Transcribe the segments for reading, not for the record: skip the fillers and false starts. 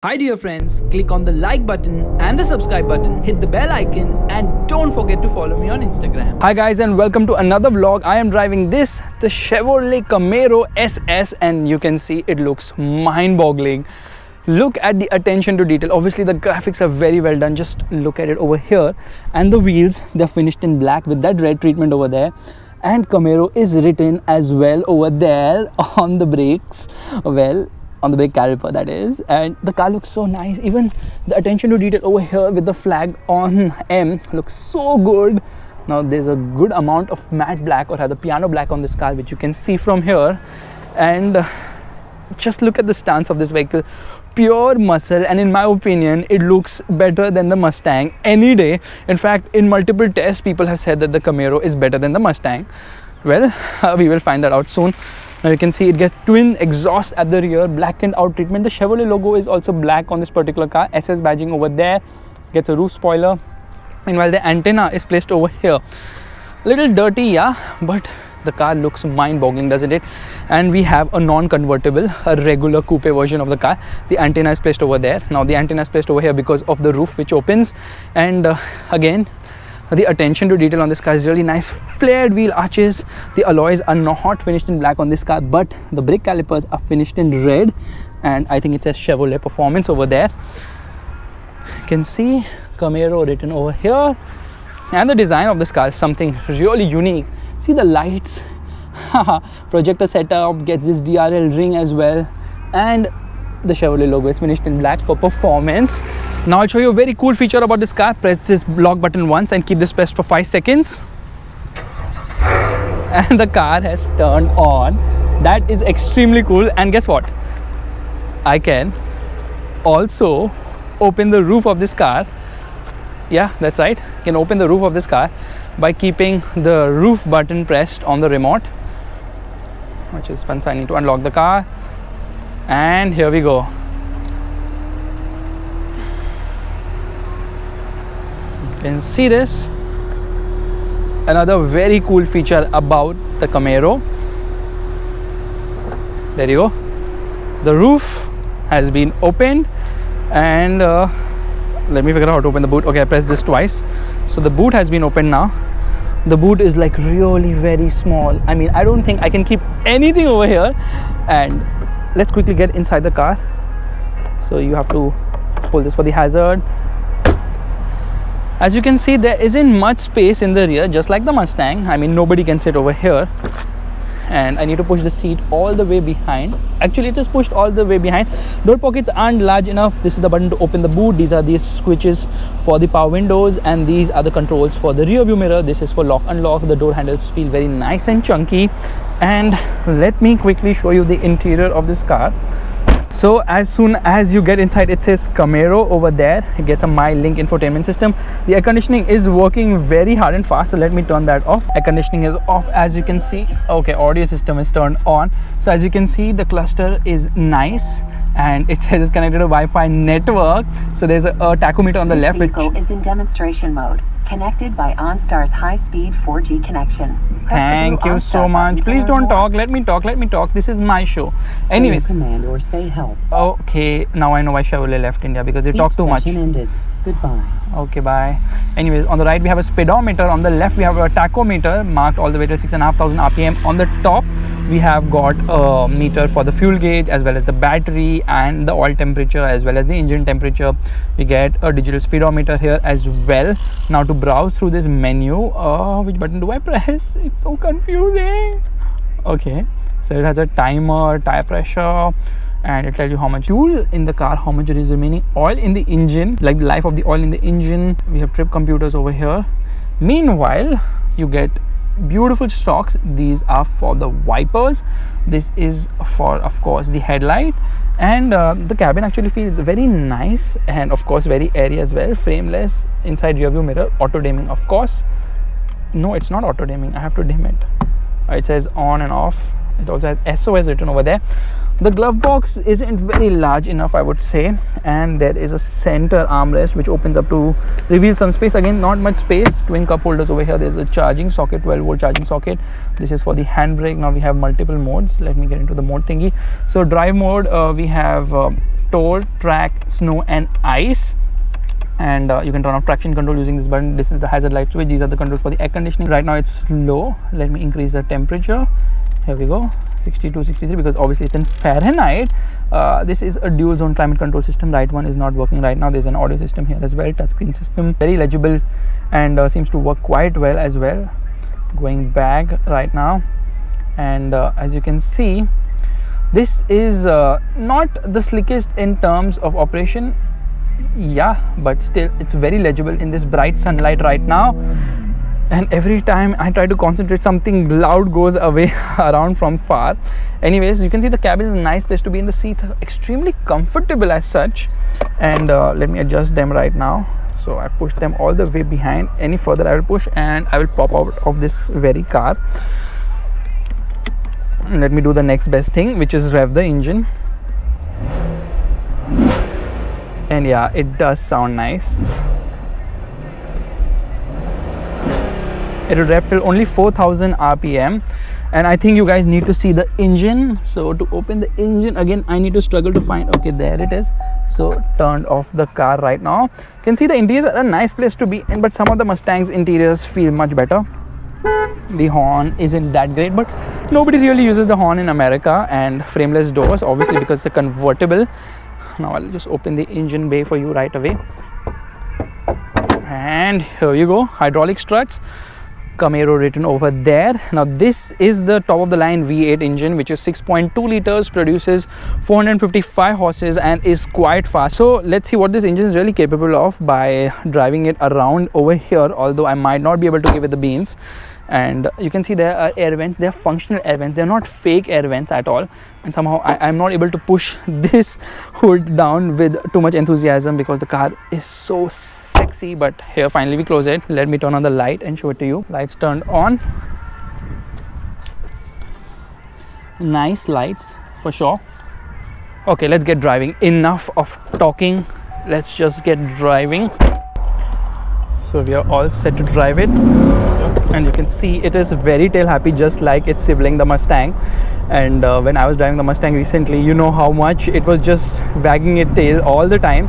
Hi dear friends, click on the like button and the subscribe button, hit the bell icon and don't forget to follow me on Instagram. Hi guys and welcome to another vlog. I am driving the Chevrolet Camaro SS and you can see it looks mind-boggling. Look at the attention to detail. Obviously the graphics are very well done. Just look at it over here, and the wheels, they're finished in black with that red treatment over there, and Camaro is written as well over there on the brakes, well, on the brake caliper that is. And the car looks so nice. Even the attention to detail over here with the flag on M looks so good. Now there's a good amount of matte black, or rather piano black, on this car, which you can see from here. And just look at the stance of this vehicle. Pure muscle, and in my opinion it looks better than the Mustang any day. In fact, in multiple tests people have said that the Camaro is better than the Mustang. Well, we will find that out soon. Now you can see it gets twin exhaust at the rear, blackened out treatment. The Chevrolet logo is also black on this particular car. SS badging over there, gets a roof spoiler, and while the antenna is placed over here. Little dirty, yeah, but the car looks mind-boggling, doesn't it? And we have a non-convertible, a regular coupe version of the car. The antenna is placed over there. Now the antenna is placed over here because of the roof which opens. And again, the attention to detail on this car is really nice. Flared wheel arches. The alloys are not finished in black on this car, but the brake calipers are finished in red, and I think it says Chevrolet Performance over there. You can see Camaro written over here. And the design of this car is something really unique. See the lights, projector setup, gets this DRL ring as well, and the Chevrolet logo is finished in black for performance. Now I'll show you a very cool feature about this car. Press this lock button once and keep this pressed for 5 seconds. And the car has turned on. That is extremely cool. And guess what? I can also open the roof of this car. Yeah, that's right. You can open the roof of this car by keeping the roof button pressed on the remote, which is once I need to unlock the car. And here we go. You can see this. Another very cool feature about the Camaro. There you go. The roof has been opened, and let me figure out how to open the boot. Okay, I pressed this twice. So the boot has been opened now. The boot is like really very small. I mean, I don't think I can keep anything over here. And let's quickly get inside the car. So you have to pull this for the hazard. As you can see, there isn't much space in the rear, just like the Mustang. I mean, nobody can sit over here. And I need to push the seat all the way behind. Actually, it is pushed all the way behind. Door pockets aren't large enough. This is the button to open the boot. These are the switches for the power windows, and these are the controls for the rear view mirror. This is for lock unlock. The door handles feel very nice and chunky. And let me quickly show you the interior of this car. So as soon as you get inside, it says Camaro over there. It gets a Mylink infotainment system. The air conditioning is working very hard and fast, so let me turn that off. Air conditioning is off, as you can see. Okay, audio system is turned on. So as you can see, the cluster is nice, and it says it's connected to Wi-Fi network. So there's a tachometer on the left, which is in demonstration mode, connected by OnStar's high-speed 4G connection. Thank you so much. Please don't talk. Let me talk. This is my show. Anyways. Say command or say help. Okay, now I know why Chevrolet left India, because they talk too much. Session ended. Goodbye. Okay, bye. Anyways, on the right we have a speedometer. On the left we have a tachometer marked all the way to 6,500 RPM. On the top we have got a meter for the fuel gauge, as well as the battery and the oil temperature, as well as the engine temperature. We get a digital speedometer here as well. Now to browse through this menu, which button do I press? It's so confusing. Okay, so it has a timer, tire pressure, and it'll tell you how much fuel in the car, how much is remaining oil in the engine, like the life of the oil in the engine. We have trip computers over here. Meanwhile, you get beautiful shocks. These are for the wipers. This is for, of course, the headlight. And the cabin actually feels very nice, and of course very airy as well. Frameless, inside rear view mirror, auto dimming, of course. No, it's not auto dimming. I have to dim it. It says on and off. It also has SOS written over there. The glove box isn't very large enough, I would say, and there is a center armrest which opens up to reveal some space. Again, not much space. Twin cup holders over here. There's a charging socket, 12-volt charging socket. This is for the handbrake. Now we have multiple modes. Let me get into the mode thingy. So drive mode, we have tow, track, snow and ice. And you can turn off traction control using this button. This is the hazard light switch. These are the controls for the air conditioning. Right now it's low. Let me increase the temperature. Here we go, 62, 63, because obviously it's in Fahrenheit. This is a dual zone climate control system. Right one is not working right now. There's an audio system here as well, touchscreen system, very legible, and seems to work quite well as well. Going back right now, and as you can see, this is not the slickest in terms of operation, but still it's very legible in this bright sunlight right now. And every time I try to concentrate, something loud goes away around from far. Anyways, you can see the cabin is a nice place to be in. The seats are extremely comfortable as such, and let me adjust them right now. So I've pushed them all the way behind. Any further I will push and I will pop out of this very car. Let me do the next best thing, which is rev the engine. And yeah, it does sound nice. It will rev till only 4000 RPM, and I think you guys need to see the engine. So to open the engine again, I need to struggle to find. Okay, there it is. So turned off the car right now. You can see the interiors are a nice place to be in, but some of the Mustang's interiors feel much better. The horn isn't that great, but nobody really uses the horn in America. And frameless doors, obviously, because it's a convertible. Now I'll just open the engine bay for you right away. And here you go, hydraulic struts, Camaro written over there. Now this is the top of the line V8 engine, which is 6.2 liters, produces 455 horses and is quite fast. So let's see what this engine is really capable of by driving it around over here, although I might not be able to give it the beans. And you can see there are air vents. They are functional air vents. They're not fake air vents at all. And somehow I'm not able to push this hood down with too much enthusiasm because the car is so sexy. But here, finally we close it. Let me turn on the light and show it to you. Lights turned on. Nice lights for sure. Okay, let's get driving. Enough of talking. Let's just get driving. So we are all set to drive it. And you can see it is very tail happy, just like its sibling, the Mustang. And when I was driving the Mustang recently, you know how much it was just wagging its tail all the time.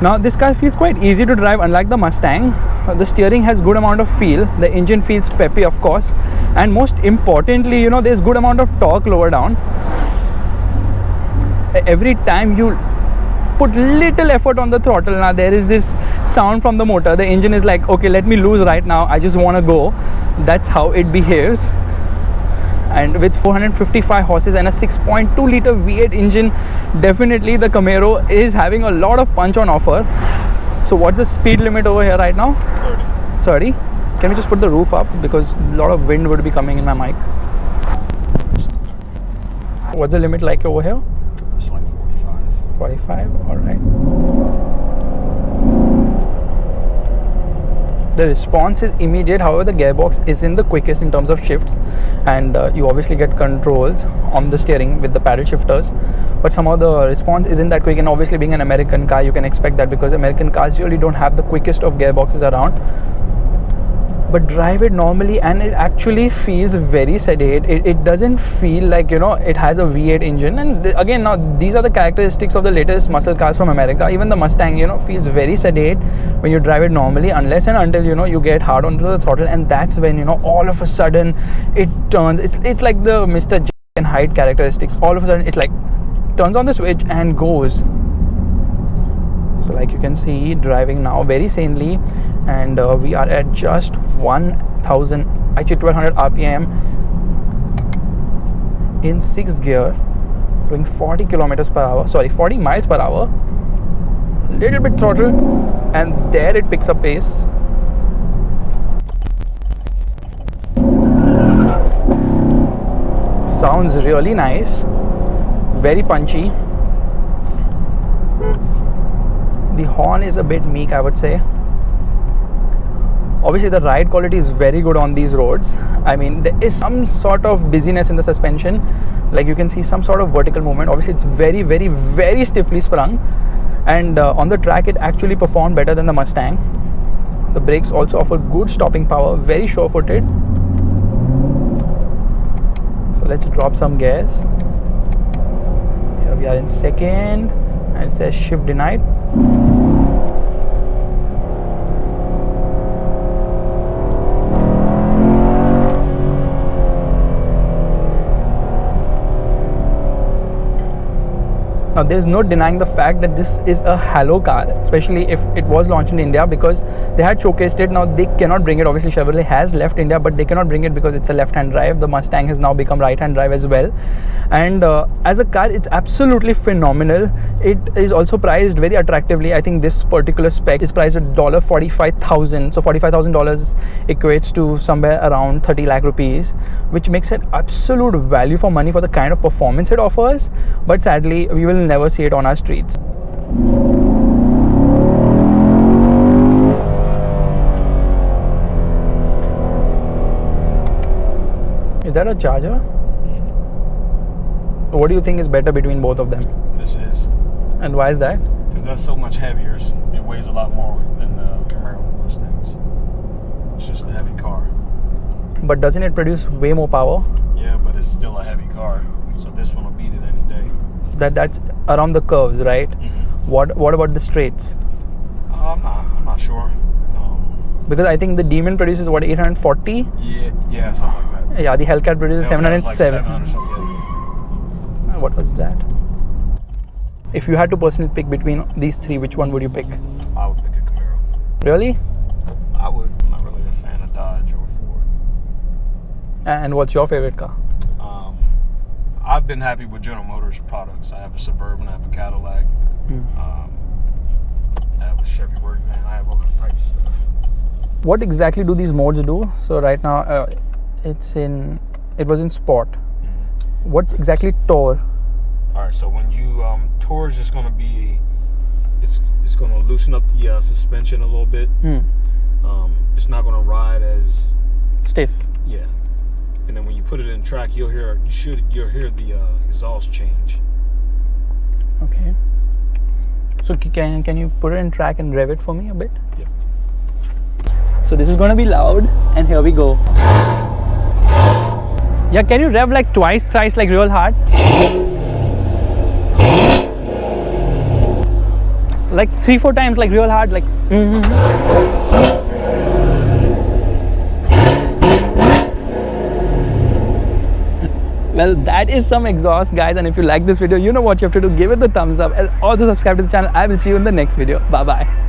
Now this car feels quite easy to drive, unlike the Mustang. The steering has good amount of feel. The engine feels peppy, of course, and most importantly, you know, there's good amount of torque lower down. Every time you put little effort on the throttle, now there is this sound from the motor. The engine is like, okay, let me lose right now, I just want to go. That's how it behaves. And with 455 horses and a 6.2 liter V8 engine, definitely the Camaro is having a lot of punch on offer. So what's the speed limit over here right now? 30. Can we just put the roof up, because a lot of wind would be coming in my mic. What's the limit like over here? It's like 45. 45, all right. The response is immediate. However, the gearbox isn't the quickest in terms of shifts, and you obviously get controls on the steering with the paddle shifters, but somehow the response isn't that quick. And obviously, being an American car, you can expect that, because American cars usually don't have the quickest of gearboxes around. But drive it normally and it actually feels very sedate. It doesn't feel like, you know, it has a V8 engine. And again, now these are the characteristics of the latest muscle cars from America. Even the Mustang, you know, feels very sedate when you drive it normally, unless and until, you know, you get hard onto the throttle, and that's when, you know, all of a sudden it turns. It's like the Mr. J and height characteristics. All of a sudden it like turns on the switch and goes. So like you can see, driving now very sanely, and we are at just 1200 RPM in 6th gear, doing 40 kilometers per hour, sorry, 40 miles per hour. Little bit throttle, and there it picks up pace. Sounds really nice, very punchy. The horn is a bit meek, I would say. Obviously, the ride quality is very good on these roads. I mean, there is some sort of busyness in the suspension. Like you can see some sort of vertical movement. Obviously, it's very, very, very stiffly sprung. And on the track, it actually performed better than the Mustang. The brakes also offer good stopping power, very sure-footed. So let's drop some gears. Here we are in 2nd. and it says shift denied. Now there's no denying the fact that this is a halo car, especially if it was launched in India, because they had showcased it. Now they cannot bring it. Obviously Chevrolet has left India, but they cannot bring it because it's a left-hand drive. The Mustang has now become right-hand drive as well. And as a car, it's absolutely phenomenal. It is also priced very attractively. I think this particular spec is priced at $45,000. So $45,000 equates to somewhere around 30 lakh rupees, which makes it absolute value for money for the kind of performance it offers. But sadly, we will never see it on our streets. Is that a Charger? What do you think is better between both of them? This is. And why is that? Because that's so much heavier. It weighs a lot more than the Camaro Mustangs. It's just a heavy car. But doesn't it produce way more power? Yeah, but it's still a heavy car. So this one will beat it any day. That's around the curves, right? Mm-hmm. What about the straights? I'm not sure. Because I think the Demon produces what, 840? Yeah, something like that. Yeah, the Hellcat produces Hellcat 707. Like 700 something. What was that? If you had to personally pick between these three, which one would you pick? I would pick a Camaro. Really? I would. I'm not really a fan of Dodge or Ford. And what's your favorite car? I've been happy with General Motors products. I have a Suburban, I have a Cadillac, I have a Chevy work van, I have all types of stuff. What exactly do these modes do? So right now, it was in Sport. Mm-hmm. What's exactly Tour? All right, so when you Tour is just going to be, it's going to loosen up the suspension a little bit. It's not going to ride as Stiff. yeah. And then when you put it in track, you'll hear the exhaust change. Okay. So can you put it in track and rev it for me a bit? Yep. So this is gonna be loud, and here we go. Yeah, can you rev like twice, thrice, like real hard? Like 3-4 times, like real hard, like. Well, that is some exhaust, guys, and if you like this video, you know what you have to do. Give it the thumbs up and also subscribe to the channel. I will see you in the next video. Bye bye.